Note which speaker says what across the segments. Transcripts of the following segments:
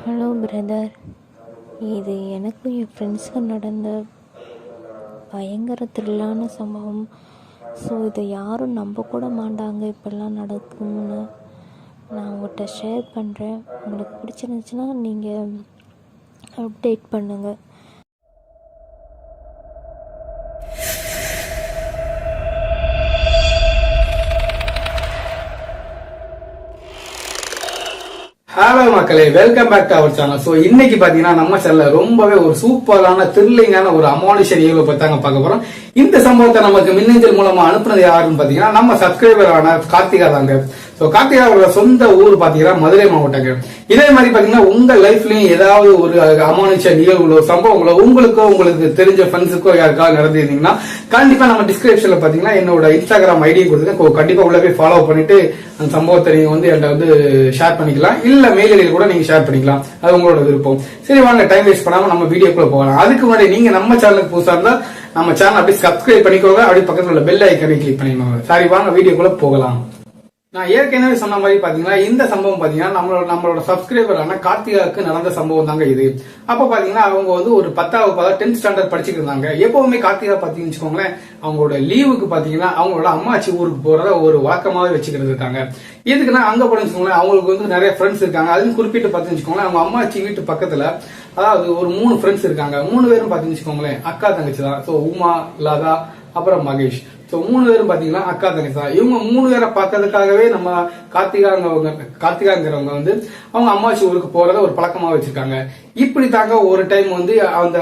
Speaker 1: Hello brother, இது எனக்கும் என் ஃப்ரெண்ட்ஸுக்கும் நடந்த பயங்கர த்ரில்லான சம்பவம். ஸோ இதை யாரும் நம்ப கூட மாட்டாங்க இப்படிலாம் நடக்கும்னு. நான் உங்கள்கிட்ட ஷேர் பண்ணுறேன். உங்களுக்கு பிடிச்சிருந்துச்சுன்னா நீங்கள் அப்டேட் பண்ணுங்கள்.
Speaker 2: ஹலோ மக்களே, welcome back to our channel. So இன்னைக்கு பாத்தீங்கன்னா நம்ம சேனல்ல ரொம்பவே ஒரு சூப்பரான த்ரில்லிங்கான ஒரு அமானுஷ நிகழ்வை பத்தி தாங்க பார்க்க போறோம். இந்த சம்பவத்தை நமக்கு மின்னஞ்சல் மூலமா அனுப்புனது யாருன்னு பாத்தீங்கன்னா நம்ம சப்ஸ்கிரைபரான கார்த்திகா தாங்க. சோ கார்த்திகாவோட சொந்த ஊர் பாத்தீங்கன்னா மதுரை மாவட்டங்க. இதே மாதிரி பாத்தீங்கன்னா உங்க லைஃப்லயும் ஏதாவது ஒரு அமானுஷ நிகழ்வுகளோ சம்பவங்களோ உங்களுக்கு தெரிஞ்ச ஃப்ரெண்ட்ஸுக்கோ யாருக்காவது நடந்திருந்தீங்கன்னா கண்டிப்பா நம்ம டிஸ்கிரிப்ஷன்ல பாத்தீங்கன்னா என்னோட இன்ஸ்டாகிராம் ஐடி கொடுத்துருக்கேன். கண்டிப்பா உள்ள போய் ஃபாலோ பண்ணிட்டு அந்த சம்பவத்தை நீங்க என்கிட்ட ஷேர் பண்ணிக்கலாம். இல்ல மெயில் ஐடியில் கூட நீங்க ஷேர் பண்ணிக்கலாம். அது உங்களோட விருப்பம். சரி, வாங்க டைம் வேஸ்ட் பண்ணாம நம்ம வீடியோக்குள்ள போகலாம். அதுக்கு முன்னாடி நீங்க நம்ம சேனலுக்கு புதுசா இருந்தா நம்ம சேனல் அப்படியே சப்ஸ்கிரைப் பண்ணிக்கோங்க. அப்படியே பக்கத்துல உள்ள பெல் ஐக்கனை கிளிக் பண்ணிக்கோங்க. சரி, வாங்க வீடியோக்குள்ள போகலாம். நான் ஏற்கனவே சொன்ன மாதிரி பாத்தீங்கன்னா இந்த சம்பவம் பாத்தீங்கன்னா நம்மளோட சப்ஸ்கிரைபரான கார்த்திகாவுக்கு நடந்த சம்பவம் தாங்க இது. அப்ப பாத்தீங்கன்னா அவங்க ஒரு 10th 10th ஸ்டாண்டர்ட் படிச்சுட்டு இருந்தாங்க. எப்பவுமே கார்த்திகா பாத்தீங்கன்னு வச்சுக்கோங்களேன், அவங்களோட லீவுக்கு பாத்தீங்கன்னா அவங்களோட அம்மாச்சி ஊருக்கு போறத ஒரு வழக்கமாவே வச்சுக்கிட்டு இருக்காங்க. எதுக்குன்னா அங்க போனீங்கன்னு அவங்களுக்கு நிறைய ஃப்ரெண்ட்ஸ் இருக்காங்க. அதுவும் குறிப்பிட்டு பாத்தீங்கன்னு அவங்க அம்மாச்சி வீட்டு பக்கத்துல அதாவது ஒரு 3 ஃப்ரெண்ட்ஸ் இருக்காங்க. 3 பேரும் பாத்தீங்கன்னு அக்கா தங்கச்சி தான். சோ உமா, லதா, அப்புறம் மகேஷ். சோ 3 பேரும் பாத்தீங்கன்னா அக்கா தங்கச்சி தான். இவங்க 3 பேரை பார்க்கறதுக்காகவே நம்ம கார்த்திகாங்கிறவங்க அவங்க அம்மாச்சி ஊருக்கு போறத ஒரு பழக்கமா வச்சிருக்காங்க. இப்படி தாங்க ஒரு டைம் அந்த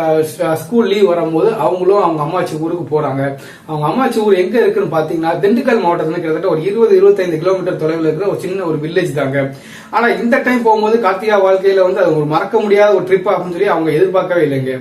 Speaker 2: ஸ்கூல் லீவ் வரும்போது அவங்களும் அவங்க அம்மாச்சி ஊருக்கு போறாங்க. அவங்க அம்மாச்சி ஊர் எங்க இருக்குன்னு பாத்தீங்கன்னா திண்டுக்கல் மாவட்டத்துல கிட்டத்தட்ட ஒரு 20-25 கிலோமீட்டர் தொலைவில் இருக்கிற ஒரு சின்ன ஒரு வில்லேஜ் தாங்க. ஆனா இந்த டைம் போகும்போது கார்த்திகா வாழ்க்கையில அது ஒரு மறக்க முடியாத ஒரு ட்ரிப் அப்படின்னு சொல்லி அவங்க எதிர்பார்க்கவே இல்லைங்க.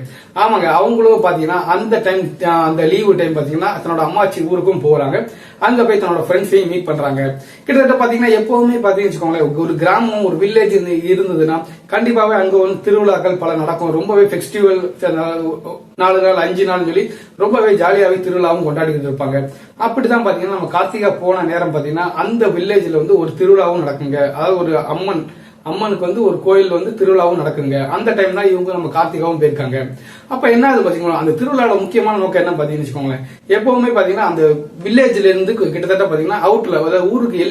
Speaker 2: ஆமாங்க, அவங்களும் பாத்தீங்கன்னா அந்த டைம் அந்த லீவு டைம் பாத்தீங்கன்னா தன்னோட அம்மாச்சி ஊருக்கும் போறாங்க. அங்க போய் தன்னோட ஃப்ரெண்ட்ஸையும் மீட் பண்றாங்க. கிட்டத்தட்ட பாத்தீங்கன்னா எப்பவுமே பாத்தீங்கன்னு ஒரு கிராமம் ஒரு வில்லேஜ் இருந்ததுன்னா கண்டிப்பாவே அங்க திருவிழாக்கள் பல நடக்கும். ரொம்பவே ஃபெஸ்டிவல் 4 நாள் 5 நாள் சொல்லி ரொம்பவே ஜாலியாவே திருவிழாவும் கொண்டாடிட்டு இருப்பாங்க. அப்படிதான் பாத்தீங்கன்னா நம்ம கார்த்திகா போன நேரம் பாத்தீங்கன்னா அந்த வில்லேஜ்ல ஒரு திருவிழாவும் நடக்குங்க. அதாவது ஒரு அம்மனுக்கு ஒரு கோயில் திருவிழாவும் நடக்குங்க. அந்த டைம் தான் இவங்க நம்ம கார்த்திகாவும் போயிருக்காங்க. அப்ப என்ன ஆகுது பாத்தீங்கன்னா அந்த திருவிழாவோட முக்கியமான நோக்கம் என்ன பாத்தீங்கன்னு வச்சுக்கோங்களேன், எப்பவுமே பாத்தீங்கன்னா அந்த வில்லேஜ்ல இருந்து கிட்டத்தட்ட பாத்தீங்கன்னா அவுட்ல அதாவது ஊருக்கு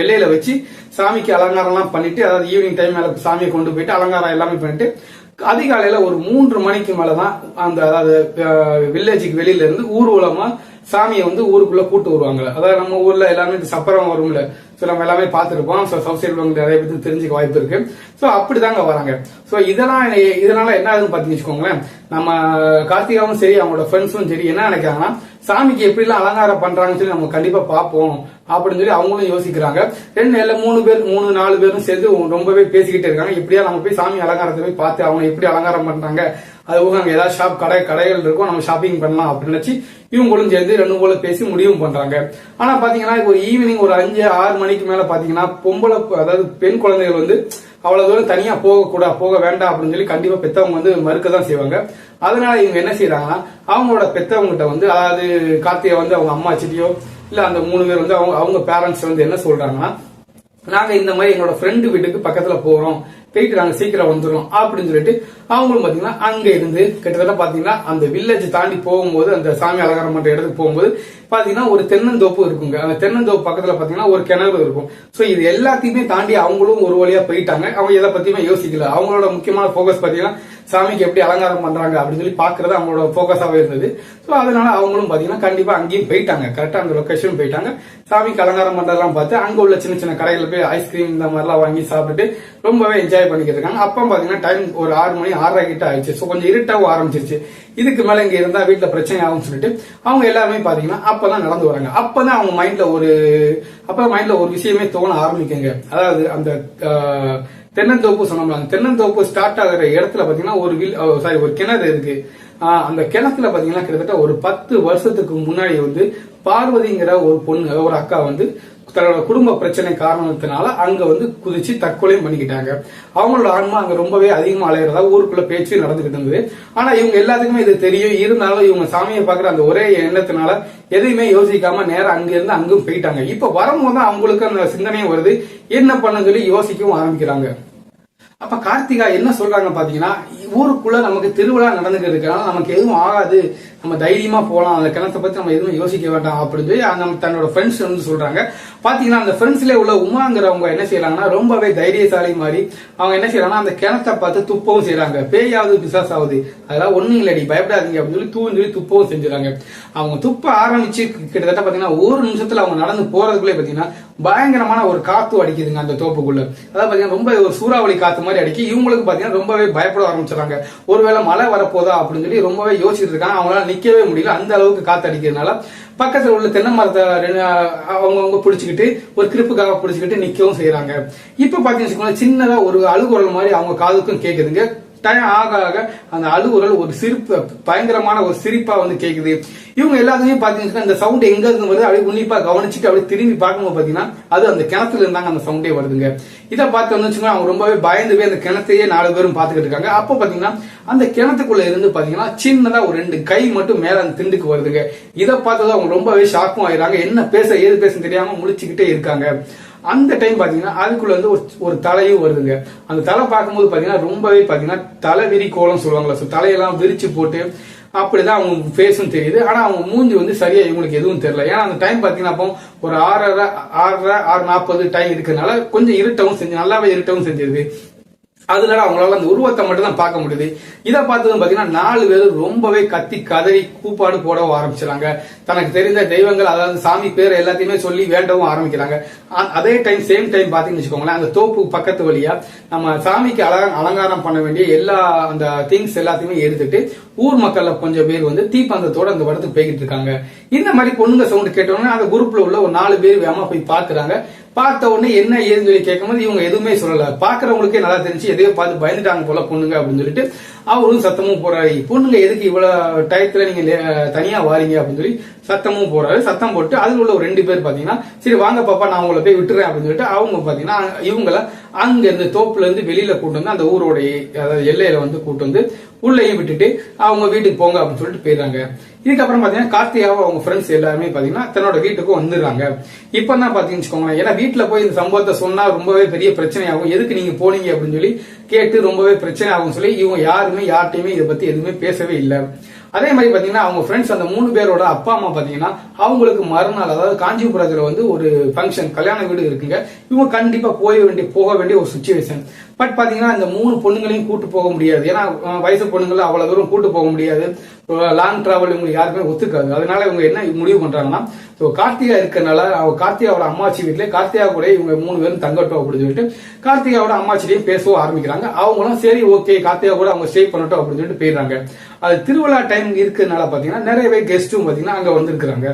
Speaker 2: எல்லையில வச்சு சாமிக்கு அலங்காரம் எல்லாம் பண்ணிட்டு, அதாவது ஈவினிங் டைம் மேல சாமியை கொண்டு போயிட்டு அலங்காரம் எல்லாமே பண்ணிட்டு அதிகாலையில ஒரு 3 மணிக்கு மேலதான் அந்த அதாவது வில்லேஜுக்கு வெளியில இருந்து ஊர்வலமா சாமியை ஊருக்குள்ள கூட்டு வருவாங்க. அதாவது நம்ம ஊர்ல எல்லாமே சப்பரம் வரும்ல, நம்ம எல்லாமே பார்த்திருப்போம். சவுத் சைடு நிறைய பேருக்கு தெரிஞ்சுக்க வாய்ப்பு இருக்கு. சோ அப்படிதாங்க வராங்க. சோ இதனால என்ன ஆகுதுன்னு பாத்தீங்கன்னு வச்சுக்கோங்களேன், நம்ம கார்த்திகாவும் சரி அவங்களோட ஃப்ரெண்ட்ஸும் சரி என்ன நினைக்கிறாங்கன்னா சாமிக்கு எப்படி எல்லாம் அலங்காரம் பண்றாங்கன்னு சொல்லி நம்ம கண்டிப்பா பார்ப்போம் அப்படின்னு சொல்லி அவங்களும் யோசிக்கிறாங்க. 3-4 பேரும் சேர்ந்து ரொம்பவே பேசிக்கிட்டே இருக்காங்க. இப்படியா நம்ம போய் சாமி அலங்காரத்தை போய் பார்த்து அவங்க எப்படி அலங்காரம் பண்றாங்க, அது அங்க ஏதாவது கடைகள் இருக்கும், நம்ம ஷாப்பிங் பண்ணலாம் அப்படின்னு நினைச்சு இவங்களும் சேர்ந்து 2 போல பேசி முடிவும் பண்றாங்க. ஆனா பாத்தீங்கன்னா ஒரு ஈவினிங் ஒரு 5-6 மணிக்கு மேல பாத்தீங்கன்னா அதாவது பெண் குழந்தைகள் அவ்வளவு தூரம் தனியா போக வேண்டாம் அப்படின்னு சொல்லி கண்டிப்பா பெத்தவங்க மறுக்கதான் செய்வாங்க. அதனால இவங்க என்ன செய்யறாங்கன்னா அவங்களோட பெத்தவங்கிட்ட அதாவது கார்த்திகை அவங்க அம்மாச்சிட்டியோ இல்ல அந்த 3 பேர் அவங்க பேரண்ட்ஸ் என்ன சொல்றாங்கன்னா, நாங்க இந்த மாதிரி எங்களோட ஃப்ரெண்டு வீட்டுக்கு பக்கத்துல போறோம், போயிட்டு நாங்க சீக்கிரம் வந்துடும் அப்படின்னு சொல்லிட்டு அவங்களும் பாத்தீங்கன்னா அங்க இருந்து கிட்டத்தட்ட பாத்தீங்கன்னா அந்த வில்லேஜ் தாண்டி போகும்போது அந்த சாமி அலங்காரம் பண்ற இடத்துக்கு போகும்போது பாத்தீங்கன்னா ஒரு தென்னந்தோப்பு இருக்குங்க. அந்த தென்னந்தோப்பு பக்கத்துல பாத்தீங்கன்னா ஒரு கிணறு இருக்கும். சோ இது எல்லாத்தையுமே தாண்டி அவங்களும் ஒரு வழியா போயிட்டாங்க. அவங்க எதை பத்தியுமே யோசிக்கல. அவங்களோட முக்கியமான போக்கஸ் பாத்தீங்கன்னா சாமிக்கு எப்படி அலங்காரம் பண்றாங்க அப்படின்னு சொல்லி பாக்குறது அவங்களோட போக்கஸாவே இருந்தது. சோ அதனால அவங்களும் பாத்தீங்கன்னா கண்டிப்பா அங்கேயும் போயிட்டாங்க. கரெக்டா அந்த லொகேஷன் போயிட்டாங்க. சாமிக்கு அலங்காரம் பண்றதெல்லாம் பார்த்து அங்க உள்ள சின்ன சின்ன கடைகள் போய் ஐஸ்கிரீம் இந்த மாதிரிலாம் வாங்கி சாப்பிட்டுட்டு ரொம்பவே என்ஜாய் பண்ணிக்கிட்டு இருக்காங்க. அப்ப பாத்தீங்கன்னா டைம் ஒரு 6 மணி 6:30 கிட்ட ஆயிடுச்சு. சோ கொஞ்சம் இருட்டாவும் ஆரம்பிச்சிருச்சு. இதுக்கு மேல இங்க இருந்தா வீட்டுல பிரச்சனை ஆகும் சொல்லிட்டு அவங்க எல்லாருமே பாத்தீங்கன்னா அப்பதான் நடந்து வராங்க. அப்பதான் அவங்க மைண்ட்ல ஒரு விஷயமே தோண ஆரம்பிக்குங்க. அதாவது அந்த தென்னந்தோப்பு சொன்னோம்ல, அந்த தென்னந்தோப்பு ஸ்டார்ட் ஆகிற இடத்துல பாத்தீங்கன்னா ஒரு கிணறு இருக்கு. அந்த கிணத்துல பாத்தீங்கன்னா கிட்டத்தட்ட ஒரு 10 வருஷத்துக்கு முன்னாடி பார்வதிங்கிற ஒரு பொண்ணு ஒரு அக்கா தன்னோட குடும்ப பிரச்சனை காரணத்தினால அங்க வந்து குதிச்சு தற்கொலையும் பண்ணிக்கிட்டாங்க. அவங்களோட ஆன்மா அங்க ரொம்பவே அதிகமா அலையிறதா ஊருக்குள்ள பேச்சு நடந்துகிட்டு இருந்தது. ஆனா இவங்க எல்லாத்துக்குமே இது தெரியும். இருந்தாலும் இவங்க சாமியை பாக்குற அந்த ஒரே எண்ணத்தினால எதையுமே யோசிக்காம நேரம் அங்க இருந்து அங்கும் போயிட்டாங்க. இப்ப வரும்போது அவங்களுக்கு அந்த சிந்தனையும் வருது, என்ன பண்ண சொல்லி யோசிக்கவும் ஆரம்பிக்கிறாங்க. அப்ப கார்த்திகா என்ன சொல்றாங்க பாத்தீங்கன்னா, ஊருக்குள்ள நமக்கு திருவிழா நடந்துகிட்டு இருக்கனால நமக்கு எதுவும் ஆகாது, நம்ம தைரியமா போலாம், அந்த கிணத்தை பத்தி நம்ம எதுவும் யோசிக்க வேண்டாம் அப்படின்னு சொல்லி நம்ம தன்னோட ஃப்ரெண்ட்ஸ் வந்து சொல்றாங்க. பாத்தீங்கன்னா அந்த ஃப்ரெண்ட்ஸ்ல உள்ள உமாங்கிறவங்க என்ன செய்யறாங்கன்னா ரொம்பவே தைரியசாலி மாதிரி அவங்க என்ன செய்யறாங்கன்னா அந்த கிணத்தை பார்த்து துப்பவும் செய்யறாங்க. பேயாவது பிசாசாவது அதெல்லாம் ஒண்ணும் இல்லடி பயப்படாதீங்க அப்படின்னு சொல்லி சொல்லி துப்பவும் செஞ்சுறாங்க. அவங்க துப்ப ஆரம்பிச்சு கிட்டத்தட்ட பாத்தீங்கன்னா ஒரு நிமிஷத்துல அவங்க நடந்து போறதுக்குள்ளே பாத்தீங்கன்னா பயங்கரமான ஒரு காத்து அடிக்குதுங்க அந்த தோப்புக்குள்ள. அதாவது பாத்தீங்கன்னா ரொம்ப ஒரு சூறாவளி காத்து மாதிரி அடிக்கி இவங்களுக்கு பாத்தீங்கன்னா ரொம்பவே பயப்பட ஆரம்பிச்சிடறாங்க. ஒருவேளை மழை வரப்போதா அப்படின்னு சொல்லி ரொம்பவே யோசிச்சுட்டு இருக்காங்க. அவங்களால நிக்கவே முடியல, அந்த அளவுக்கு காத்து அடிக்கிறதுனால பக்கத்துல உள்ள தென்னை மரத்தை அவங்க பிடிச்சிக்கிட்டு ஒரு கிரிப்புக்காக பிடிச்சிக்கிட்டு நிக்கவும் செய்யறாங்க. இப்ப பாத்தீங்கன்னா சின்னதா ஒரு அழுகுரல் மாதிரி அவங்க காதுக்கும் கேக்குதுங்க. டைம் ஆக ஆக அந்த அழுகுரல் ஒரு சிரிப்பு, பயங்கரமான ஒரு சிரிப்பா வந்து கேக்குது. இவங்க எல்லாத்தையும் பாத்தீங்கன்னா இந்த சவுண்ட் எங்க இருந்து வருது அப்படியே உன்னிப்பா கவனிச்சுட்டு அப்படியே திரும்பி பார்க்கும்போது பாத்தீங்கன்னா அது அந்த கிணத்துல இருந்தாங்க அந்த சவுண்டே வருதுங்க. இதை பார்த்து வந்து அவங்க ரொம்பவே பயந்து போய் அந்த கிணத்தையே 4 பேரும் பாத்துக்கிட்டு இருக்காங்க. அப்ப பாத்தீங்கன்னா அந்த கிணத்துக்குள்ள இருந்து பாத்தீங்கன்னா சின்னதா ஒரு 2 கை மட்டும் மேல அந்த திண்டுக்கு வருதுங்க. இதை பார்த்ததும் அவங்க ரொம்பவே ஷாக்கும் ஆயிடுறாங்க. என்ன பேச ஏது பேச தெரியாம முழிச்சுக்கிட்டே இருக்காங்க. அந்த டைம் பாத்தீங்கன்னா அதுக்குள்ள வந்து ஒரு தலையும் வருதுங்க. அந்த தலை பார்க்கும்போது பாத்தீங்கன்னா ரொம்பவே பாத்தீங்கன்னா தலை விரி கோலம் சொல்லுவாங்களா, தலையெல்லாம் விரிச்சு போட்டு அப்படிதான் அவங்க ஃபேஸும் தெரியுது. ஆனா அவங்க மூஞ்சி வந்து சரியா இவங்களுக்கு எதுவும் தெரியல. ஏன்னா அந்த டைம் பாத்தீங்கன்னா அப்போ ஒரு 6:40 டைம் இருக்கிறதுனால கொஞ்சம் இருட்டவும் செஞ்சு, நல்லாவே இருட்டவும் செஞ்சிருது. அதனால அவங்களால அந்த உருவத்தை மட்டும் தான் பார்க்க முடியுது. இதை பார்த்ததும் பாத்தீங்கன்னா 4 பேரும் ரொம்பவே கத்தி கதறி கூப்பாடு போட ஆரம்பிச்சாங்க. தனக்கு தெரிந்த தெய்வங்கள் அதாவது சாமி பேர் எல்லாத்தையுமே சொல்லி வேண்டவும் ஆரம்பிக்கிறாங்க. அதே டைம் சேம் டைம் பாத்தீங்கன்னு வச்சுக்கோங்களேன், அந்த தோப்பு பக்கத்து வழியா நம்ம சாமிக்கு அலங்காரம் பண்ண வேண்டிய எல்லா அந்த திங்ஸ் எல்லாத்தையுமே எடுத்துட்டு ஊர் மக்கள்ல கொஞ்சம் பேர் வந்து தீப்பந்தத்தோட அந்த இடத்துக்கு போய்கிட்டு இருக்காங்க. இந்த மாதிரி பொண்ணுங்க சவுண்ட் கேட்டோன்னே அந்த குரூப்ல உள்ள ஒரு 4 பேர் வேகமா போய் பாக்குறாங்க. பார்த்த உடனே என்ன ஏதுன்னு சொல்லி கேட்கும்போது இவங்க எதுவுமே சொல்லல. பாக்குறவங்களுக்கே நல்லா தெரிஞ்சு எதையோ பார்த்து பயந்துட்டாங்க போல பொண்ணுங்க அப்படின்னு சொல்லிட்டு அவரும் சத்தமும் போறாரு. பொண்ணுங்க எதுக்கு இவ்வளவு டயத்துல நீங்க தனியா வாரீங்க அப்படின்னு சொல்லி சத்தமும் போறாரு. சத்தம் போட்டு அதுல உள்ள ஒரு 2 பேர் பாத்தீங்கன்னா சரி வாங்க பாப்பா நான் உங்களை போய் விட்டுறேன் அப்படின்னு சொல்லிட்டு அவங்க பாத்தீங்கன்னா இவங்கள அங்க இருந்து தோப்புல இருந்து வெளியில கூட்டு வந்து அந்த ஊரோட அதாவது எல்லையில வந்து கூட்டு வந்து உள்ளேயும் விட்டுட்டு அவங்க வீட்டுக்கு போங்க அப்படின்னு சொல்லிட்டு போயிடுறாங்க. இதுக்கப்புறம் பாத்தீங்கன்னா கார்த்திகாவும் அவங்க ஃப்ரெண்ட்ஸ் எல்லாருமே பாத்தீங்கன்னா தன்னோட வீட்டுக்கும் வந்துடுறாங்க. இப்பதான் பாத்தீங்கன்னு ஏன்னா வீட்டுல போய் இந்த சம்பவத்தை சொன்னா ரொம்பவே பெரிய பிரச்சனை ஆகும், எதுக்கு நீங்க போனீங்க அப்படின்னு சொல்லி கேட்டு ரொம்பவே பிரச்சனை ஆகும் சொல்லி இவங்க யாருமே யார்ட்டையுமே இதை பத்தி எதுவுமே பேசவே இல்லை. அதே மாதிரி பாத்தீங்கன்னா அவங்க ஃப்ரெண்ட்ஸ் அந்த 3 பேரோட அப்பா அம்மா பாத்தீங்கன்னா அவங்களுக்கு மறுநாள் அதாவது காஞ்சிபுரத்துல வந்து ஒரு ஃபங்க்ஷன் கல்யாண வீடு இருக்குங்க. இவங்க கண்டிப்பா போக வேண்டிய ஒரு சுச்சுவேஷன். பட் பாத்தீங்கன்னா இந்த 3 பொண்ணுங்களையும் கூட்டு போக முடியாது. ஏன்னா வயசு பொண்ணுங்களை அவ்வளவு தூரம் கூட்டு போக முடியாது. லாங் டிராவல் இவங்களுக்கு யாருமே ஒத்துக்காது. அதனால இவங்க என்ன முடிவு பண்றாங்கன்னா கார்த்திகா இருக்கனால கார்த்திகாவோட அம்மாச்சி வீட்டுல கார்த்திகா கூட இவங்க 3 பேரும் தங்கட்டும் அப்படின்னு சொல்லிட்டு கார்த்திகாவோட அம்மாச்சிலையும் பேசவும் ஆரம்பிக்கிறாங்க. அவங்களும் சரி ஓகே கார்த்திகா கூட அவங்க ஸ்டே பண்ணட்டும் அப்படின்னு சொல்லிட்டு போயிடுறாங்க. அது திருவிழா டைம் இருக்கிறதுனால பாத்தீங்கன்னா நிறையவே கெஸ்டும் பாத்தீங்கன்னா அங்க வந்திருக்கிறாங்க.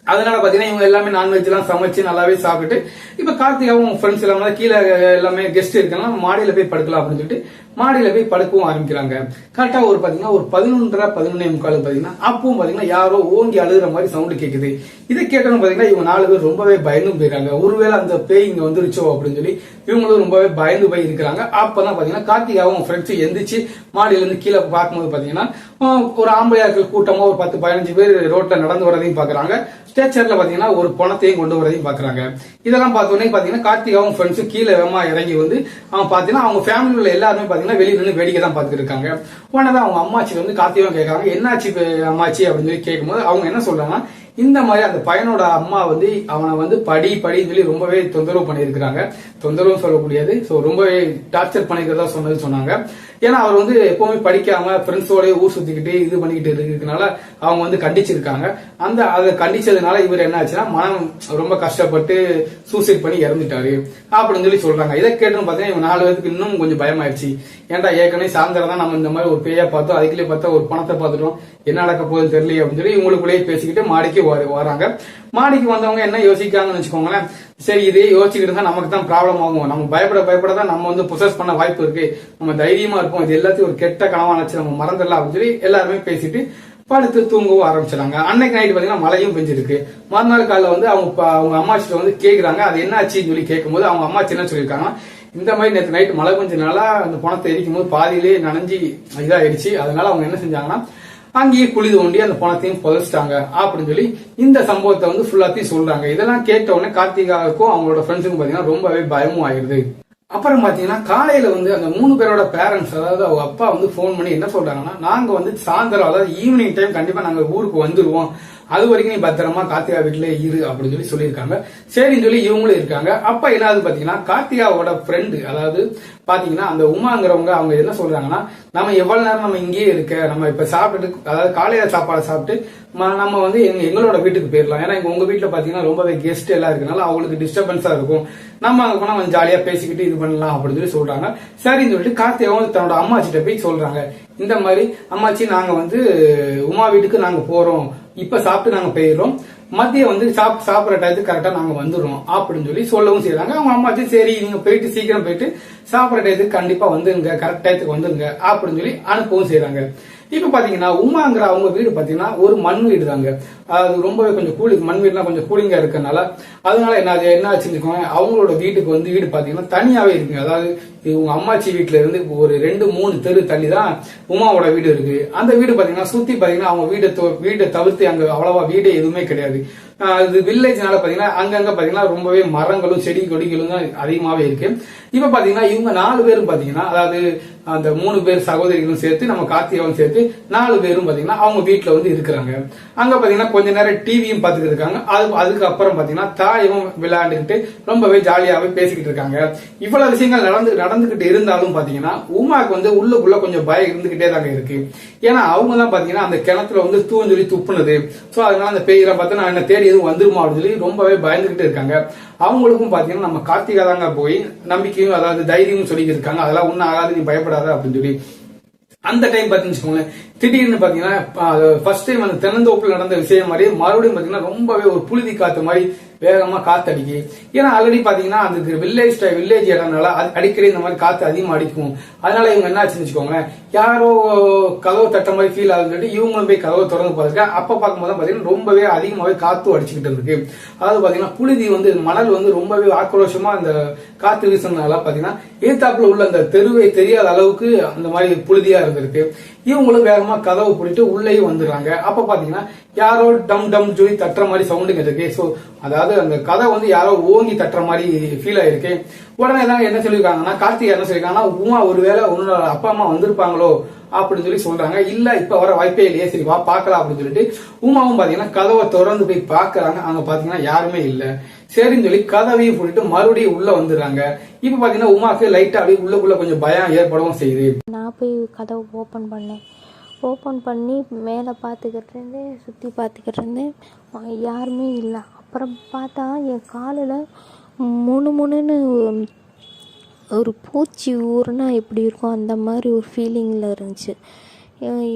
Speaker 2: அதனால பாத்தீங்கன்னா இவங்க எல்லாமே நான்வெஜ் எல்லாம் சமைச்சு நல்லாவே சாப்பிட்டு இப்ப கார்த்திகாவும் ஃப்ரெண்ட்ஸ் எல்லாமே கீழே எல்லாமே கெஸ்ட் இருக்கலாம் மாடியில போய் படுக்கலாம் அப்படின்னு சொல்லிட்டு மாடியில போய் படுக்கவும் ஆரம்பிக்கிறாங்க. கரெக்டா ஒரு பாத்தீங்கன்னா ஒரு 11:30-11:45 பாத்தீங்கன்னா அப்பவும் பாத்தீங்கன்னா யாரோ ஓங்கி அழுகிற மாதிரி சவுண்ட் கேக்குது. இதை கேட்டோன்னு பாத்தீங்கன்னா இவங்க 4 பேர் ரொம்பவே பயந்து போயிறாங்க. ஒருவேளை அந்த பேய் இங்க வந்துருச்சோ அப்படின்னு சொல்லி இவங்களும் ரொம்பவே பயந்து போய் இருக்கிறாங்க. அப்பதான் பாத்தீங்கன்னா கார்த்திகாவும் ஃப்ரெண்ட்ஸ் எந்திரிச்சு மாடியில இருந்து கீழே பார்க்கும்போது பாத்தீங்கன்னா ஒரு ஆம்பளையாக்கள் கூட்டமா ஒரு 10-15 பேர் ரோட்ல நடந்து வரதையும் பாக்குறாங்க. ஸ்டேச்சர்ல பாத்தீங்கன்னா ஒரு பணத்தையும் கொண்டு வரதையும் பாக்குறாங்க. இதெல்லாம் பார்த்தோன்னே பாத்தீங்கன்னா கார்த்திகாவும் ஃப்ரெண்ட்ஸும் கீழே வேகமா இறங்கி வந்து அவங்க பாத்தீங்கன்னா அவங்க ஃபேமிலியில எல்லாருமே பாத்தீங்கன்னா வெளியில இருந்து வேடிக்கை தான் பாத்துட்டு இருக்காங்க. உடனே அவங்க அம்மாச்சி வந்து கார்த்திகாவும் கேட்கறாங்க என்னாச்சு அம்மாச்சி அப்படின்னு சொல்லி கேட்கும்போது அவங்க என்ன சொல்றாங்கன்னா இந்த மாதிரி அந்த பையனோட அம்மா வந்து அவனை வந்து படின்னு சொல்லி ரொம்பவே தொந்தரவு பண்ணியிருக்கிறாங்க. தொந்தரவு சொல்லக்கூடியது ரொம்பவே டார்ச்சர் பண்ணிக்கிறதா சொன்னாங்க. ஏன்னா அவர் வந்து எப்பவுமே படிக்காம ஃப்ரெண்ட்ஸோட ஊர் சுத்திக்கிட்டு இது பண்ணிக்கிட்டு இருக்கிறதுனால அவங்க வந்து கண்டிச்சிருக்காங்க. அதை கண்டிச்சதுனால இவர் என்ன ஆச்சுன்னா மனம் ரொம்ப கஷ்டப்பட்டு சூசைட் பண்ணி இறந்துட்டாரு அப்படின்னு சொல்லி சொல்றாங்க. இதை கேட்டுன்னு பாத்தீங்கன்னா இவங்க 4 பேருக்கு இன்னும் கொஞ்சம் பயமாயிடுச்சு. ஏன்டா ஏற்கனவே சாயந்தரம் தான் நம்ம இந்த மாதிரி ஒரு பேயா பார்த்தோம், அதுக்குள்ளே பார்த்தா ஒரு பணத்தை பார்த்துட்டோம், என்ன நடக்க போகுதுன்னு தெரியல அப்படின்னு சொல்லி இவங்களுக்குள்ளேயே பேசிக்கிட்டு மாடிக்கு வராங்க. மாடிக்கு வந்தவங்க என்ன யோசிக்காங்கன்னு வச்சுக்கோங்களேன், சரி இதே யோசிச்சுக்கிட்டு தான் நமக்கு தான் ப்ராப்ளம் ஆகும், நம்ம பயப்பட தான் நம்ம வந்து பொசஸ் பண்ண வாய்ப்பு இருக்கு, நம்ம தைரியமா இருப்போம், இது எல்லாத்தையும் ஒரு கெட்ட கனவா நினைச்சு நம்ம மறந்துடலாம் அப்படின்னு சொல்லி எல்லாருமே பேசிட்டு படுத்து தூங்கவும் ஆரம்பிச்சிடாங்க. அன்னைக்கு நைட்டு பாத்தீங்கன்னா மழையும் பெஞ்சிருக்கு. மறுநாள் காலைல வந்து அவங்க அம்மாச்சிட்ட வந்து கேக்குறாங்க அது என்ன ஆச்சுன்னு சொல்லி கேட்கும்போது அவங்க அம்மாச்சி என்ன சொல்லியிருக்காங்க, இந்த மாதிரி நேற்று நைட்டு மழை பெஞ்சனால அந்த பணத்தை எரிக்கும் போது பாதியிலே நனைஞ்சி இதாயிடுச்சு. அதனால அவங்க என்ன செஞ்சாங்கன்னா அங்கேயே குழி தோண்டி அந்த பணத்தையும் புதைச்சிட்டாங்க அப்படின்னு சொல்லி இந்த சம்பவத்தை வந்து ஃபுல்லாத்தையும் சொல்றாங்க. இதெல்லாம் கேட்ட உடனே கார்த்திகாவுக்கும் அவங்களோட ஃப்ரெண்ட்ஸுக்கும் பாத்தீங்கன்னா ரொம்பவே பயமும் ஆயிடுது. அப்புறம் பாத்தீங்கன்னா காலையில வந்து அந்த 3 பேரோட பேரண்ட்ஸ், அதாவது அவங்க அப்பா வந்து போன் பண்ணி என்ன சொல்றாங்கன்னா, நாங்க வந்து சாயந்தரம் அதாவது ஈவினிங் டைம் கண்டிப்பா நாங்க ஊருக்கு வந்துருவோம், அது வரைக்கும் நீ பத்திரமா கார்த்திகா வீட்டுல இரு அப்படின்னு சொல்லி சொல்லியிருக்காங்க. சரின்னு சொல்லி இவங்களும் இருக்காங்க. அப்ப என்னாவது பாத்தீங்கன்னா கார்த்திகாவோட ஃப்ரெண்டு, அதாவது பாத்தீங்கன்னா அந்த உமாங்கிறவங்க அவங்க என்ன சொல்றாங்கன்னா, நம்ம எவ்வளவு நேரம் நம்ம இங்கேயே இருக்க, நம்ம இப்ப சாப்பிட்டுட்டு அதாவது காலையில சாப்பாடு சாப்பிட்டு நம்ம வந்து எங்களோட வீட்டுக்கு போயிடலாம். ஏன்னா உங்க வீட்டுல பாத்தீங்கன்னா ரொம்பவே கெஸ்ட் எல்லாம் இருக்கனால அவங்களுக்கு டிஸ்டர்பன்ஸா இருக்கும், நம்ம அங்க போனா கொஞ்சம் ஜாலியா பேசிக்கிட்டு இது பண்ணலாம் அப்படின்னு சொல்லி சொல்றாங்க. சரின்னு சொல்லிட்டு கார்த்திகாவும் தன்னோட அம்மாச்சிட்ட போய் சொல்றாங்க, இந்த மாதிரி அம்மாச்சி நாங்க வந்து உமா வீட்டுக்கு நாங்க போறோம், இப்ப சாப்பிட்டு நாங்க போயிடுறோம், மதியம் வந்து சாப்பிடுற டயத்துக்கு கரெக்டா நாங்க வந்துடுறோம் அப்படின்னு சொல்லி சொல்லவும் செய்யறாங்க. அவங்க அம்மாச்சி சரி நீங்க போயிட்டு சீக்கிரம் போயிட்டு சாப்பிடுற டயத்துக்கு கண்டிப்பா வந்துருங்க, கரெக்ட் டயத்துக்கு வந்துருங்க அப்படின்னு சொல்லி அனுப்பவும் செய்யறாங்க. இப்ப பாத்தீங்கன்னா உமாங்கிற அவங்க வீடு பாத்தீங்கன்னா ஒரு மண் வீடு தாங்க. அது ரொம்பவே கொஞ்சம் கூலிங், மண் வீடுனா கொஞ்சம் கூலிங்கா இருக்கனால அதனால என்ன ஆச்சுன்னு அவங்களோட வீட்டுக்கு வந்து வீடு பாத்தீங்கன்னா தனியாவே இருக்குங்க. அதாவது இவங்க அம்மாச்சி வீட்டுல இருந்து ஒரு 2-3 தெரு தள்ளி தான் உமாவோட வீடு இருக்கு. அந்த வீடு பாத்தீங்கன்னா சுத்தி பாத்தீங்கன்னா அவங்க வீட்டை தவிர்த்து அங்க அவ்வளவா வீடு எதுவுமே கிடையாது. இது வில்லேஜ்னால பாத்தீங்கன்னா அங்கங்க பாத்தீங்கன்னா ரொம்பவே மரங்களும் செடி கொடிகளும் தான் அதிகமாவே இருக்கு. இப்ப பாத்தீங்கன்னா இவங்க 4 பேரும் பாத்தீங்கன்னா, அதாவது அந்த 3 பேர் சகோதரிகளும் சேர்த்து நம்ம கார்த்திகாவும் சேர்த்து 4 பேரும் பாத்தீங்கன்னா அவங்க வீட்டுல வந்து இருக்கிறாங்க. அங்க பாத்தீங்கன்னா கொஞ்ச நேரம் டிவியும் பாத்துக்கிட்டு இருக்காங்க. அதுக்கு அப்புறம் பாத்தீங்கன்னா தாயமும் விளையாண்டுக்கிட்டு ரொம்பவே ஜாலியாவே பேசிக்கிட்டு இருக்காங்க. இவ்வளவு விஷயங்கள் நடந்துகிட்டு இருந்தாலும் பாத்தீங்கன்னா உமாக்கு வந்து உள்ளுக்குள்ள கொஞ்சம் பயம் இருந்துகிட்டே தாங்க இருக்கு. ஏன்னா அவங்க தான் பாத்தீங்கன்னா அந்த கிணத்துல வந்து தூஞ்சொலி துப்புனது. சோ அதனால அந்த பேய்களை பார்த்து நான் என்ன தேடி எதுவும் வந்துருமா அப்படின்னு சொல்லி ரொம்பவே பயந்துகிட்டு இருக்காங்க. அவங்களுக்கும் பாத்தீங்கன்னா நம்ம கார்த்திகா தாங்க போய் நம்பிக்கையும் அதாவது தைரியமும் சொல்லிக்கிட்டு இருக்காங்க, அதெல்லாம் ஒன்னும் ஆகாது நீ பயப்படாத அப்படின்னு சொல்லி. அந்த டைம் பாத்தீங்கன்னா திடீர்னு பாத்தீங்கன்னா ஃபர்ஸ்ட் டைம் அந்த தென்னந்தோப்புல நடந்த விஷயம் மாதிரி மறுபடியும் பாத்தீங்கன்னா ரொம்பவே ஒரு புழுதி காத்து மாதிரி வேகமா காத்து அடிக்கு. ஏன்னா ஆல்ரெடி பாத்தீங்கன்னா அந்த வில்லேஜ் இடம்னால அடிக்கடி இந்த மாதிரி காத்து அதிகமா அடிக்கும். அதனால இவங்க என்ன ஆச்சுன்னு வச்சுக்கோங்களேன், யாரோ கதவு தட்ட மாதிரி ஃபீல் ஆகுது, இவங்களும் போய் கதவை திறந்து பார்த்துருக்கேன். அப்ப பார்க்கும்போது பாத்தீங்கன்னா ரொம்பவே அதிகமாவே காத்து அடிச்சுக்கிட்டு இருக்கு. அதாவது பாத்தீங்கன்னா புழுதி வந்து மணல் வந்து ரொம்பவே ஆக்ரோஷமா அந்த காத்து வீசுனால பாத்தீங்கன்னா ஏத்தாப்புல உள்ள அந்த தெருவை தெரியாத அளவுக்கு அந்த மாதிரி புழுதியா இருந்திருக்கு. இவங்களும் வேகமா கதவு போட்டு உள்ளே வந்துடுறாங்க. அப்ப பாத்தீங்கன்னா யாரோ டம் டம் சொல்லி தட்டுற மாதிரி சவுண்டுங்க இருக்கு. சோ அதாவது அந்த கதை வந்து யாரோ ஓங்கி தட்டுற மாதிரி ஃபீல் ஆயிருக்கு. உடனே தான் என்ன சொல்லிருக்காங்கன்னா கார்த்திகா என்ன சொல்லிருக்காங்கன்னா, உமா ஒருவேளை உன்னோட அப்பா அம்மா வந்திருப்பாங்களோ அப்படின்னு சொல்லி சொல்றாங்க. இல்ல இப்ப வர வாய்ப்பே இல்லையே, சரி வா பாக்கலாம் அப்படின்னு சொல்லிட்டு உமாவும் பாத்தீங்கன்னா கதவை திறந்து போய் பாக்குறாங்க. அங்க பாத்தீங்கன்னா யாருமே இல்ல. சரின்னு சொல்லி கதவையும் போட்டுட்டு மறுபடியும் உள்ள வந்துடுறாங்க. இப்ப பாத்தீங்கன்னா உமாக்கு லைட்டா அப்படியே உள்ளுக்குள்ள கொஞ்சம் பயம் ஏற்படவும் செய்யுது.
Speaker 1: நான் போய் கதவை ஓப்பன் பண்ணி மேலே பார்த்துக்கிட்டு இருந்தேன், சுற்றி பார்த்துக்கிட்டு இருந்தேன், யாருமே இல்லை. அப்புறம் பார்த்தா என் காலில் முணுமுணுன்னு ஒரு பூச்சி ஊறுனா எப்படி இருக்கும் அந்த மாதிரி ஒரு ஃபீலிங்கில் இருந்துச்சு.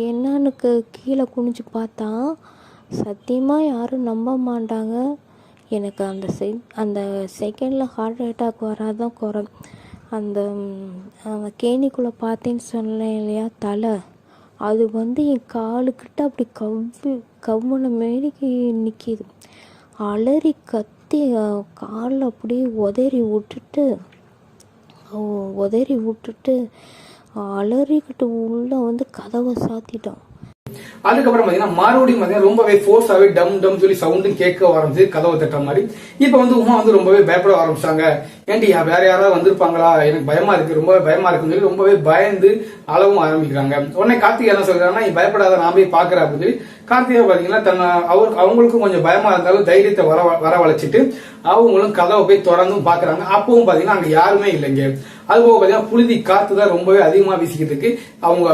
Speaker 1: என்னன்னு கீழே குனிஞ்சு பார்த்தா சத்தியமாக யாரும் நம்ப மாட்டாங்க, எனக்கு அந்த செகண்டில் ஹார்ட் அட்டாக் வராதான் குறை. அந்த கேணிக்குள்ளே பார்த்தேன்னு சொன்னேன் இல்லையா, தலை அது வந்து என் காலுக்கிட்ட அப்படி கவ்வுன மேடிக்கு நிற்கிது. அலறி கத்தி காலில் அப்படியே உதறி விட்டுட்டு அலறிக்கிட்டு உள்ளே வந்து கதவை சாத்திட்டோம்.
Speaker 2: அதுக்கப்புறம் பாத்தீங்கன்னா மறுபடியும் ரொம்பவே ஃபோர்ஸாவே டம் டம் சொல்லி சவுண்டு கேட்க ஆரம்பிச்சு கதவை தட்டுற மாதிரி. இப்ப வந்து உமா வந்து ரொம்பவே பயப்பட ஆரம்பிச்சாங்க. ஏன்டி வேற யாராவது வந்திருப்பாங்களா, எனக்கு பயமா இருக்கு, ரொம்பவே பயமா இருக்குன்னு சொல்லி ரொம்பவே பயந்து அளவும் ஆரம்பிக்கிறாங்க. உடனே கார்த்திகா என்ன சொல்றாங்கன்னா, நீ பயப்படாத நான் போய் பாக்குறேன் அப்படின்னு சொல்லி கார்த்திகா பாத்தீங்கன்னா அவங்களுக்கும் கொஞ்சம் பயமா இருந்தாலும் தைரியத்தை வரவழைச்சிட்டு அவங்களும் கதவை போய் திறந்தும் பாக்குறாங்க. அப்பவும் பாத்தீங்கன்னா அங்க யாருமே இல்லைங்க. அதுபோக பாத்தீங்கன்னா புழுதி காத்து தான் ரொம்பவே அதிகமா வீசிக்கிட்டு இருக்கு. அவங்க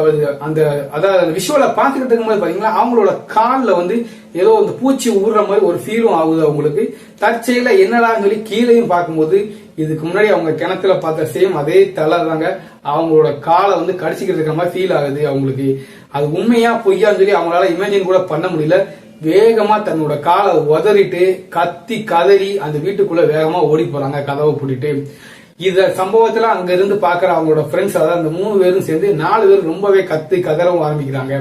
Speaker 2: அந்த அதாவது விஷுவலை பாத்துக்கிட்டு இருக்கும்போது பாத்தீங்கன்னா அவங்களோட காலில் வந்து ஏதோ அந்த பூச்சி ஊறுற மாதிரி ஒரு ஃபீலும் ஆகுது அவங்களுக்கு. தற்செயல என்னடான்னு சொல்லி கீழையும் பார்க்கும்போது இதுக்கு முன்னாடி அவங்க கிணத்துல பார்த்த சேம் அதே தலை தாங்க அவங்களோட காலை வந்து கடிச்சிக்கிட்டு இருக்க மாதிரி ஃபீல் ஆகுது அவங்களுக்கு. அது உண்மையா பொய்யான்னு சொல்லி அவங்களால இமேஜின் கூட பண்ண முடியல. வேகமா தன்னோட காலை உதறிட்டு கத்தி கதறி அந்த வீட்டுக்குள்ள வேகமா ஓடி போறாங்க கதவை பூட்டிட்டு. இத சம்பவத்துல அங்க இருந்து பாக்குற அவங்களோட ஃப்ரெண்ட்ஸ், அதாவது அந்த 3 பேரும் சேர்ந்து 4 பேர் ரொம்பவே கத்தி கதறவும் ஆரம்பிக்கிறாங்க.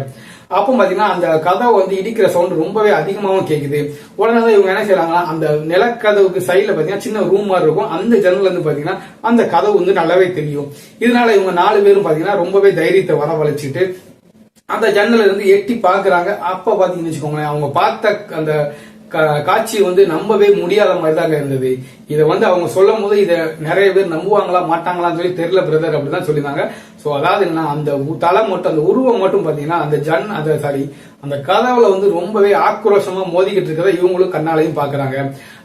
Speaker 2: அப்போ பாத்தீங்கன்னா அந்த கதவை வந்து இடிக்கிற சவுண்ட் ரொம்பவே அதிகமாகவும் கேக்குது. உடனே தான் இவங்க என்ன செய்யறாங்கன்னா அந்த நிலக்கதவுக்கு சைட்ல பாத்தீங்கன்னா சின்ன ரூம் மாதிரி இருக்கும், அந்த ஜன்னல் இருந்து பாத்தீங்கன்னா அந்த கதவு வந்து நல்லாவே தெரியும். இதனால இவங்க 4 பேரும் பாத்தீங்கன்னா ரொம்பவே தைரியத்தை வரவழைச்சிட்டு அந்த ஜன்னல இருந்து எட்டி பாக்குறாங்க. அப்ப பாத்தீங்கன்னு வச்சுக்கோங்களேன், அவங்க பார்த்த அந்த காட்சி வந்து நம்பவே முடியாத மாதிரி தாங்க இருந்தது. இதை வந்து அவங்க சொல்லும் போது இதை நிறைய பேர் நம்புவாங்களா மாட்டாங்களான்னு சொல்லி தெரியல பிரதர் அப்படிதான் சொல்லியிருந்தாங்க. சோ அதாவது என்ன, அந்த தலை மட்டும் அந்த உருவம் மட்டும் பாத்தீங்கன்னா அந்த கதவுல வந்து ரொம்பவே ஆக்ரோஷமா மோதிக்கிட்டு இருக்கிறத இவங்களும் கண்ணாலையும் பாக்குறாங்க.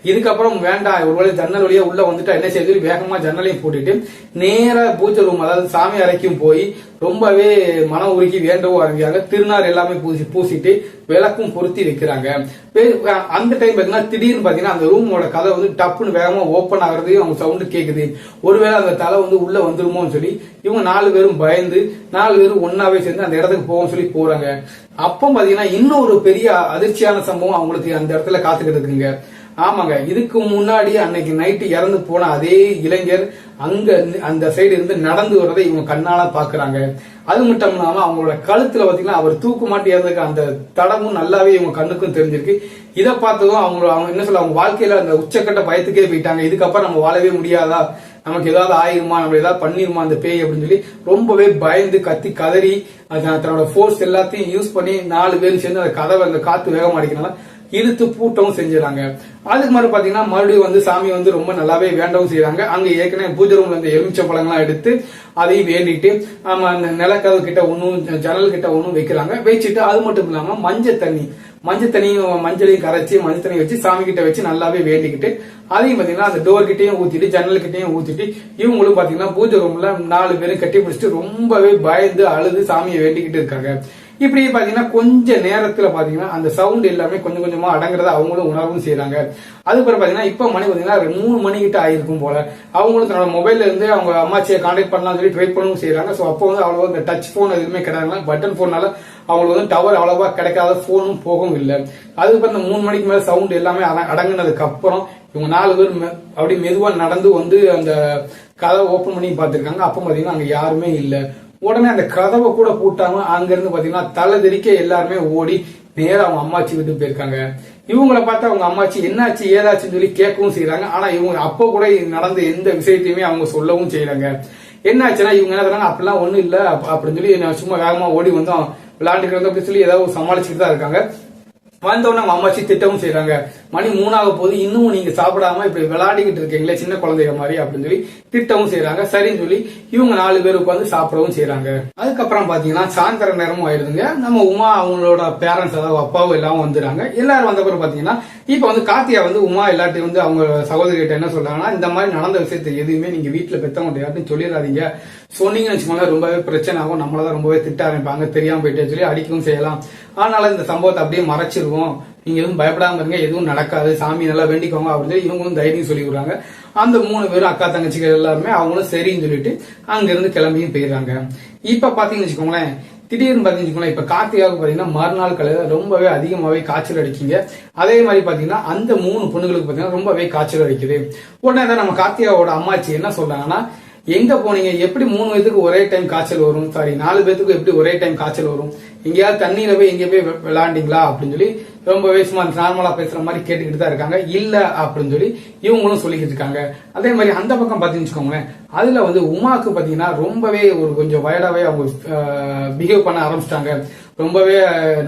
Speaker 2: இதுக்கப்புறம் வேண்டாம், ஒருவேளை ஜன்னல் வழியா உள்ள வந்துட்டா என்ன செய்யுது, வேகமா ஜன்னலையும் போட்டுட்டு நேரா பூஜை ரூம் அதாவது சாமி அறைக்கும் போய் ரொம்பவே மன உருகி வேண்டவும் ஆரம்பிக்காங்க. திருநார் எல்லாமே பூசிட்டு விளக்கும் பொருத்தி வைக்கிறாங்க. அந்த டைம் பாத்தீங்கன்னா திடீர்னு பாத்தீங்கன்னா அந்த ரூமோட கதை வந்து டப்புன்னு வேகமா ஓபன் ஆகுறது அவங்க சவுண்டு கேக்குது. ஒருவேளை அந்த தலை வந்து உள்ள வந்துருமோன்னு சொல்லி இவங்க 4 பேரும் பயந்து 4 பேரும் ஒன்னாவே சேர்ந்து அந்த இடத்துக்கு போவோம் சொல்லி போறாங்க. அப்போ பாத்தீங்கன்னா இன்னும் ஒரு பெரிய அதிர்ச்சியான சம்பவம் அவங்களுக்கு அந்த இடத்துல காத்துக்கிட்டு இருக்குங்க. ஆமாங்க, இதுக்கு முன்னாடி அன்னைக்கு நைட்டு இறந்து போன அதே இளைஞர் அங்க அந்த சைடு இருந்து நடந்து வரதை இவங்க கண்ணால பாக்குறாங்க. அது மட்டும் இல்லாம அவங்களோட கழுத்துல பாத்தீங்கன்னா அவர் தூக்கு மாட்டி இறந்துக்க அந்த தடமும் நல்லாவே இவங்க கண்ணுக்கும் தெரிஞ்சிருக்கு. இதை பார்த்ததும் அவங்க என்ன சொல்ல, அவங்க வாழ்க்கையில அந்த உச்சக்கட்ட பயத்துக்கே போயிட்டாங்க. இதுக்கப்புறம் நம்ம வாழவே முடியாதா, நமக்கு ஏதாவது ஆயிருமா, நம்ம ஏதாவது பண்ணிருமா அந்த பேய் அப்படின்னு சொல்லி ரொம்பவே பயந்து கத்தி கதறி தன்னோட போர்ஸ் எல்லாத்தையும் யூஸ் பண்ணி 4 பேரும் சேர்ந்து அந்த கதவை அந்த காத்து வேகம் அடிக்கிறனால இழுத்து பூட்டவும் செஞ்சிடறாங்க. அதுக்கு மாதிரி பாத்தீங்கன்னா மறுபடியும் வந்து சாமி வந்து ரொம்ப நல்லாவே வேண்டவும் செய்யறாங்க. அங்க ஏற்கனவே பூஜை ரூம்ல இருந்த எலுமிச்சை பழங்கள்லாம் எடுத்து அதையும் வேண்டிட்டு அந்த நிலக்கதவு கிட்ட ஒன்னும் ஜன்னல் கிட்ட ஒன்னும் வைக்கிறாங்க. வச்சுட்டு அது மட்டும் இல்லாம மஞ்சள் தண்ணியும் மஞ்சளையும் கரைச்சி மஞ்சள் தண்ணி வச்சு சாமி கிட்ட வச்சு நல்லாவே வேண்டிக்கிட்டு அதையும் பாத்தீங்கன்னா அந்த டோர் கிட்டையும் ஊத்திட்டு ஜன்னல் கிட்டையும் ஊத்திட்டு இவங்களும் பாத்தீங்கன்னா பூஜை ரூம்ல 4 பேரும் கட்டி பிடிச்சிட்டு ரொம்பவே பயந்து அழுது சாமியை வேண்டிக்கிட்டு இருக்காங்க. இப்படி பாத்தீங்கன்னா கொஞ்ச நேரத்துல பாத்தீங்கன்னா அந்த சவுண்ட் எல்லாமே கொஞ்சம் கொஞ்சமா அடங்குறத அவங்களும் உணரவும் செய்யறாங்க. அதுக்கப்புறம் பாத்தீங்கன்னா இப்ப மணி பாத்தீங்கன்னா 3 மணி கிட்ட ஆயிருக்கும் போல. அவங்களும் தன்னோட மொபைல்ல இருந்து அவங்க அம்மாச்சியை கான்டாக்ட் பண்ணலாம் சொல்லி ட்ரை பண்ணவும் செய்யறாங்க. சோ அப்போ வந்து அவ்வளவா இந்த டச் போன் எதுவுமே கிடையாது, பட்டன் போனால அவங்களுக்கு வந்து டவர் அவ்வளவா கிடைக்காத போனும் போகவும் இல்லை. அதுக்கப்புறம் இந்த 3 மணிக்கு மேல சவுண்ட் எல்லாமே அடங்குனதுக்கு அப்புறம் இவங்க 4 பேர் அப்படி மெதுவா நடந்து வந்து அந்த கதவை ஓபன் பண்ணி பாத்துருக்காங்க. அப்ப பாத்தீங்கன்னா அங்க யாருமே இல்ல. உடனே அந்த கதவை கூட பூட்டாம அங்க இருந்து பாத்தீங்கன்னா தலை தெறிக்க எல்லாருமே ஓடி நேரம் அவங்க அம்மாச்சி வீட்டுக்கு போயிருக்காங்க. இவங்களை பார்த்து அவங்க அம்மாச்சி என்னாச்சு ஏதாச்சுன்னு சொல்லி கேட்கவும் செய்யறாங்க. ஆனா இவங்க அப்போ கூட நடந்த எந்த விஷயத்தையுமே அவங்க சொல்லவும் செய்யறாங்க. என்னாச்சுன்னா இவங்க என்ன சொல்றாங்க, அப்படிலாம் ஒண்ணும் இல்ல அப்படின்னு சொல்லி சும்மா வேகமா ஓடி வந்தோம் விளையாண்டுக்கிறது அப்படின்னு சொல்லி ஏதாவது சமாளிச்சுட்டு தான் இருக்காங்க. வந்தோடனே அவங்க அம்மாச்சி திட்டவும் செய்யறாங்க, மணி 3 ஆக போது இன்னும் நீங்க சாப்பிடாம இப்படி விளையாடிக்கிட்டு இருக்கீங்களே சின்ன குழந்தைங்க மாதிரி அப்படின்னு சொல்லி திட்டவும் செய்யறாங்க. சரின்னு சொல்லி இவங்க 4 பேர் உட்காந்து சாப்பிடவும் செய்யறாங்க. அதுக்கப்புறம் பாத்தீங்கன்னா சாயந்தர நேரமும் ஆயிடுதுங்க. நம்ம உமா அவங்களோட பேரண்ட்ஸ் அதாவது அப்பாவும் எல்லாம் வந்துடுறாங்க. எல்லாரும் வந்த பிறகு பாத்தீங்கன்னா இப்ப வந்து கார்த்தியா வந்து உமா எல்லாத்தையும் வந்து அவங்க சகோதரி கிட்ட என்ன சொல்றாங்கன்னா, இந்த மாதிரி நடந்த விஷயத்தை எதுவுமே நீங்க வீட்டுல பெத்தவங்க யார்ட்டும் சொல்லிடாதீங்க, சொன்னீங்கன்னு வச்சுக்கோங்களேன் ரொம்பவே பிரச்சனை ஆகும், நம்மளதான் ரொம்பவே திட்ட ஆரம்பிப்பாங்க, தெரியாம போயிட்டே சொல்லி அடிக்கவும் செய்யலாம். அதனால இந்த சம்பவத்தை அப்படியே மறைச்சிருவோம், நீங்க எதுவும் பயப்படாம இருங்க, எதுவும் நடக்காது, சாமி நல்லா வேண்டிக்கோங்க அப்படின்னு இவங்களும் தைரியம் சொல்லி விடுறாங்க. அந்த 3 பேரும் அக்கா தங்கச்சிகள் எல்லாருமே அவங்களும் சரின்னு சொல்லிட்டு அங்க இருந்து கிளம்பியும் போயிடுறாங்க. இப்ப பாத்தீங்கன்னு வச்சுக்கோங்களேன், திடீர்னு பாத்தீங்கன்னா இப்ப கார்த்திகாவுக்கு பாத்தீங்கன்னா மறுநாள் காலையில ரொம்பவே அதிகமாவே காய்ச்சல் அடிக்குங்க. அதே மாதிரி பாத்தீங்கன்னா அந்த 3 பொண்ணுங்களுக்கு பாத்தீங்கன்னா ரொம்பவே காய்ச்சல் அடிக்குது. உடனே தான் நம்ம கார்த்திகாவோட அம்மாச்சி என்ன சொல்றாங்கன்னா, எங்க போனீங்க, எப்படி 3 பேத்துக்கு ஒரே டைம் காய்ச்சல் வரும், சாரி 4 பேத்துக்கு எப்படி ஒரே டைம் காய்ச்சல் வரும், எங்கேயாவது தண்ணியில போய் எங்க போய் விளையாண்டீங்களா அப்படின்னு சொல்லி ரொம்பவே சும்மா நார்மலா பேசுற மாதிரி கேட்டுக்கிட்டு தான் இருக்காங்க. இல்ல அப்படின்னு சொல்லி இவங்களும் சொல்லிக்கிட்டு இருக்காங்க. அதே மாதிரி அந்த பக்கம் பாத்தீங்கன்னு வச்சுக்கோங்களேன், அதுல வந்து உமாக்கு பாத்தீங்கன்னா ரொம்பவே ஒரு கொஞ்சம் வயடாவே அவங்க பிஹேவ் பண்ண ஆரம்பிச்சிட்டாங்க. ரொம்பவே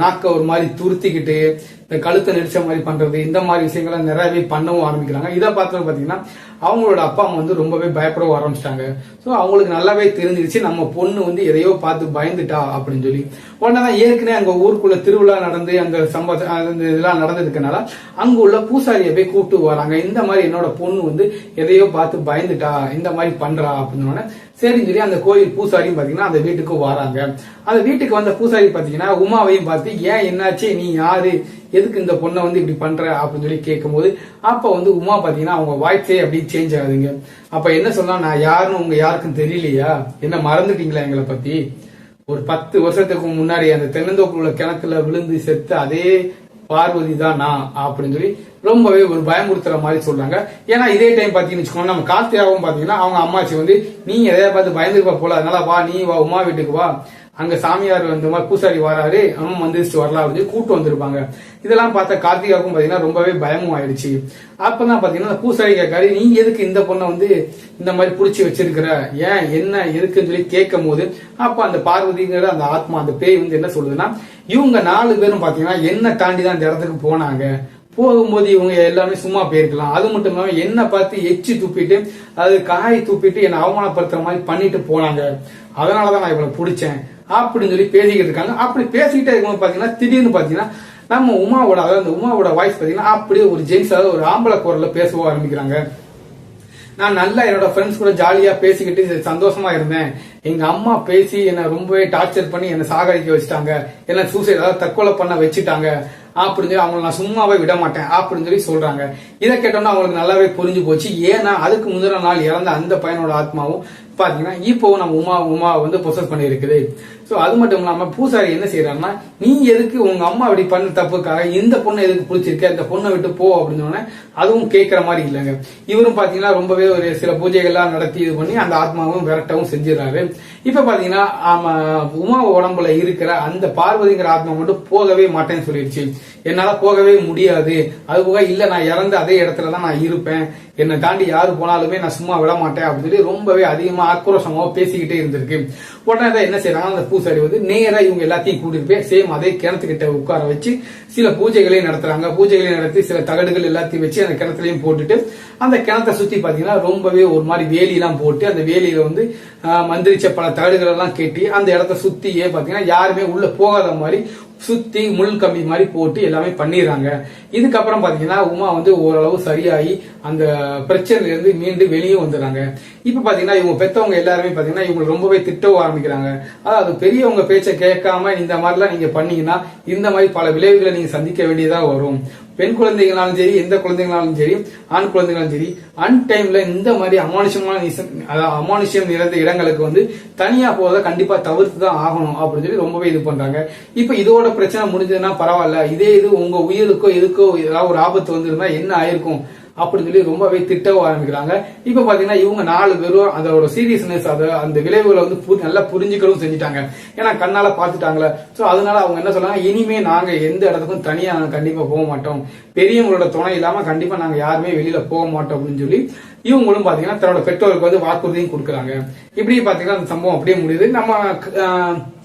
Speaker 2: நாக்க ஒரு மாதிரி துருத்திக்கிட்டு இந்த கழுத்தை நெரிச்ச மாதிரி பண்றது, இந்த மாதிரி விஷயங்களை நிறையவே பண்ணவும் ஆரம்பிக்கிறாங்க. இதை பார்த்து பாத்தீங்கன்னா அவங்களோட அப்பா அம்மா வந்து ரொம்பவே பயப்படவும் ஆரம்பிச்சிட்டாங்க. ஸோ அவங்களுக்கு நல்லாவே தெரிஞ்சிருச்சு நம்ம பொண்ணு வந்து எதையோ பார்த்து பயந்துட்டா அப்படின்னு சொல்லி. உடனே தான் ஏற்கனவே அங்க ஊருக்குள்ள திருவிழா நடந்து அந்த சம்பவம் இதெல்லாம் நடந்ததுக்குனால அங்க உள்ள பூசாரியை போய் கூப்பிட்டு வராங்க. இந்த மாதிரி என்னோட பொண்ணு வந்து எதையோ பார்த்து பயந்துட்டா, இந்த மாதிரி பண்றா அப்படின்னு. சரின்னு சொல்லி அந்த கோயில் பூசாரியும் பாத்தீங்கன்னா அந்த வீட்டுக்கு வராங்க. அந்த வீட்டுக்கு வந்த பூசாரி பாத்தீங்கன்னா உமாவையும் பார்த்து, ஏன் என்னாச்சு, நீ யாரு, எதுக்கு இந்த பொண்ணை வந்து இப்படி பண்ற அப்படின்னு சொல்லி கேட்கும் போது அப்ப வந்து உமா பாத்தீங்கன்னா அவங்க வாய்ஸே அப்படி சேஞ்ச் ஆகுதுங்க. அப்ப என்ன சொன்னா, நான் யாருன்னு உங்க யாருக்கும் தெரியலையா, என்ன மறந்துட்டீங்களா எங்களை பத்தி, ஒரு 10 வருஷத்துக்கு முன்னாடி அந்த தென்னந்தோப்புல கிணத்துல விழுந்து செத்து அதே பார்வதி தான் நான் அப்படின்னு சொல்லி ரொம்பவே ஒரு பயமுறுத்துற மாதிரி சொல்றாங்க. ஏன்னா இதே டைம் பாத்தீங்கன்னு வச்சுக்கோங்க, நம்ம கார்த்தியாவும் பாத்தீங்கன்னா அவங்க அம்மாச்சி வந்து, நீ எதையா பார்த்து பயந்துருப்பா போல, அதனால வா, நீ வா உமா வீட்டுக்கு வா, அங்க சாமியார் இந்த மாதிரி பூசாரி வராரு, அவன் மந்திரிச்சு வரலாம் அப்படின்னு கூட்டு வந்திருப்பாங்க. இதெல்லாம் பார்த்தா கார்த்திகாவுக்கும் பாத்தீங்கன்னா ரொம்பவே பயமும் ஆயிடுச்சு. அப்பதான் பாத்தீங்கன்னா பூசாரி கேட்காரு, நீ எதுக்கு இந்த பொண்ணை வந்து இந்த மாதிரி புடிச்சு வச்சிருக்கிற, ஏன் என்ன எதுக்குன்னு சொல்லி கேட்கும் போது அப்ப அந்த பார்வதிங்கிற அந்த ஆத்மா அந்த பேய் வந்து என்ன சொல்லுதுன்னா, இவங்க 4 பேரும் பாத்தீங்கன்னா என்ன தாண்டி தான் இந்த இடத்துக்கு போனாங்க, போகும்போது இவங்க எல்லாமே சும்மா போயிருக்கலாம், அது மட்டும் இல்லாம என்ன பார்த்து எச்சி துப்பிட்டு அது காய் துப்பிட்டு என்னை அவமானப்படுத்துற மாதிரி பண்ணிட்டு போனாங்க, அதனாலதான் நான் இவளை பிடிச்சேன் அப்படின்னு சொல்லி பேசிக்கிட்டு இருக்காங்க. அப்படி பேசிக்கிட்டே இருக்கும்போது பாத்தீங்கன்னா திடீர்னு பாத்தீங்கன்னா நம்ம உமாவோட, அதாவது அந்த உமாவோட வாய்ஸ் பாத்தீங்கன்னா அப்படியே ஒரு ஜென்ஸ், அதாவது ஒரு ஆம்பளை குரல்ல பேச ஆரம்பிக்கிறாங்க. நான் நல்லா என்னோட ஃப்ரெண்ட்ஸ் கூட ஜாலியா பேசிக்கிட்டு சந்தோஷமா இருந்தேன். எங்க அம்மா பேசி என்ன ரொம்பவே டார்ச்சர் பண்ணி என்ன சாகடிக்க வச்சுட்டாங்க, என்ன சூசைட் அதாவது தற்கொலை பண்ண வச்சுட்டாங்க அப்படின்னு சொல்லி அவங்களை நான் சும்மாவே விட மாட்டேன் அப்படின்னு சொல்லி சொல்றாங்க. இதை கேட்டோம்னா அவங்களுக்கு நல்லாவே புரிஞ்சு போச்சு. ஏன்னா அதுக்கு முந்தின நாள் இறந்த அந்த பையனோட ஆத்மாவும் பாத்தீங்கன்னா இப்போ நம்ம உமா வந்து பொசஸ் பண்ணி இருக்குது. சோ அது மட்டும் இல்லாம பூசாரி என்ன செய்யறாருன்னா, நீ எதுக்கு உங்க அம்மா அப்படி பண்ண தப்புக்காக இந்த பொண்ணை எதுக்கு பிடிச்சிருக்க, இந்த பொண்ணை விட்டு போ அப்படின்னு அதுவும் கேட்கிற மாதிரி இல்லைங்க. இவரும் பாத்தீங்கன்னா ரொம்பவே ஒரு சில பூஜைகள்லாம் நடத்தி இது பண்ணி அந்த ஆத்மாவும் விரட்டவும் செஞ்சிடறாரு. இப்ப பாத்தீங்கன்னா உமா உடம்புல இருக்கிற அந்த பார்வதிங்கிற ஆத்மா மட்டும் போகவே மாட்டேன்னு சொல்லிடுச்சு. என்னால போகவே முடியாது, அது போக இல்ல நான் இறந்து அதே இடத்துலதான் நான் இருப்பேன், என்னை தாண்டி யாரு போனாலுமே நான் சும்மா விட மாட்டேன் அப்படின்னு சொல்லி ரொம்பவே அதிகமா ஆக்ரோஷமாவோ பேசிக்கிட்டே இருந்திருக்கு. உடனே தான் என்ன செய்யறாங்க, அந்த பூசாரி வந்து நேரா இவங்க எல்லாத்தையும் கூட்டிட்டு போய் சேம் அதே கிணத்துக்கிட்ட உட்கார வச்சு சில பூஜைகளையும் நடத்துறாங்க. பூஜைகளையும் நடத்தி சில தகடுகள் எல்லாத்தையும் வச்சு அந்த கிணத்துலயும் போட்டுட்டு அந்த கிணத்தை சுத்தி பாத்தீங்கன்னா ரொம்பவே ஒரு மாதிரி வேலி எல்லாம் போட்டு அந்த வேலியில வந்து மந்திரிச்ச பல தகடுகள் எல்லாம் கட்டி அந்த இடத்த சுத்தியே பாத்தீங்கன்னா யாருமே உள்ள போகாத மாதிரி சுத்தி முள் கம்பி மாதிரி போட்டு எல்லாமே பண்ணிடுறாங்க. இதுக்கப்புறம் பாத்தீங்கன்னா உமா வந்து ஓரளவு சரியாகி அந்த பிரச்சனைல இருந்து மீண்டு வெளியே வந்துடுறாங்க. இப்ப பாத்தீங்கன்னா இவங்க பெத்தவங்க எல்லாருமே பாத்தீங்கன்னா இவங்க ரொம்பவே திட்டவும் ஆரம்பிக்கிறாங்க. அதாவது பெரியவங்க பேச்ச கேட்காம இந்த மாதிரிலாம் நீங்க பண்ணீங்கன்னா இந்த மாதிரி பல விளைவுகளை நீங்க சந்திக்க வேண்டியதா வரும். பெண் குழந்தைகளாலும் சரி, எந்த குழந்தைகளாலும் சரி, ஆண் குழந்தைகளும் சரி, அன்டைம்ல இந்த மாதிரி அமானுஷ்யம் நிறைந்த இடங்களுக்கு வந்து தனியா போறதை கண்டிப்பா தவிர்த்து தான் ஆகணும் அப்படின்னு சொல்லி ரொம்பவே இது பண்றாங்க. இப்ப இதோட பிரச்சனை முடிஞ்சதுன்னா பரவாயில்ல, இதே இது உங்க உயிருக்கோ எதுக்கோ ஏதாவது ஒரு ஆபத்து வந்திருந்தா என்ன ஆயிருக்கும் அப்படின்னு சொல்லி ரொம்பவே திட்டவும் ஆரம்பிக்கிறாங்க. இப்ப பாத்தீங்கன்னா இவங்க 4 பேரும் அதோட சீரியஸ்னஸ் அந்த விளைவுகளை வந்து நல்லா புரிஞ்சுக்கவும் செஞ்சுட்டாங்க. ஏன்னா கண்ணால பாத்துட்டாங்களே. சோ அதனால அவங்க என்ன சொல்றாங்க, இனிமே நாங்க எந்த இடத்துக்கும் தனியா நாங்க கண்டிப்பா போக மாட்டோம், பெரியவங்களோட துணை இல்லாம கண்டிப்பா நாங்க யாருமே வெளியில போக மாட்டோம் அப்படின்னு சொல்லி இவங்களும் பாத்தீங்கன்னா தன்னோட பெற்றோருக்கு வந்து வாக்குறுதியும் கொடுக்குறாங்க. இப்படி பாத்தீங்கன்னா அந்த சம்பவம் அப்படியே முடியுது. நம்ம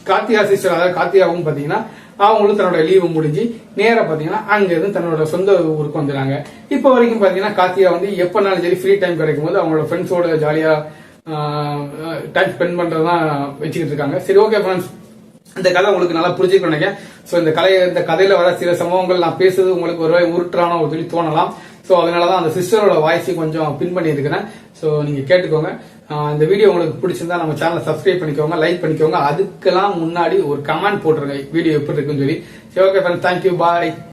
Speaker 2: கார்த்திகா சிஸ்டர், அதாவது கார்த்திகாவும் பாத்தீங்கன்னா அவங்களும் தன்னோட லீவு முடிஞ்சு நேரா பாத்தீங்கன்னா அங்க இருந்து தன்னோட சொந்த ஊருக்கு வந்துடுறாங்க. இப்ப வரைக்கும் பாத்தீங்கன்னா கார்த்திகா வந்து எப்பனாலும் சரி ஃப்ரீ டைம் கிடைக்கும் போது அவங்களோட ஃப்ரெண்ட்ஸோட ஜாலியா டைம் ஸ்பெண்ட் பண்றதுதான் வச்சுக்கிட்டு இருக்காங்க. சரி, ஓகே ஃப்ரெண்ட்ஸ், இந்த கதை உங்களுக்கு நல்லா புரிஞ்சுக்கணும் நினைக்கிறேன். சோ இந்த கதையில வர சில சம்பவங்கள் நான் பேசுறது உங்களுக்கு ஒரு உருட்டான ஒரு சொல்லி தோணலாம். சோ அதனாலதான் அந்த சிஸ்டரோட வாய்ஸை கொஞ்சம் பின் பண்ணி இருக்கிறேன். சோ நீங்க கேட்டுக்கோங்க. இந்த வீடியோ உங்களுக்கு பிடிச்சிருந்தா நம்ம சேனலை சப்ஸ்கிரைப் பண்ணிக்கோங்க, லைக் பண்ணிக்கோங்க. அதுக்கெல்லாம் முன்னாடி ஒரு கமெண்ட் போட்டுருங்க வீடியோ எப்படி இருக்குன்னு சொல்லி. சரி, ஓகே ஃப்ரெண்ட்ஸ், தேங்க்யூ, பாய்.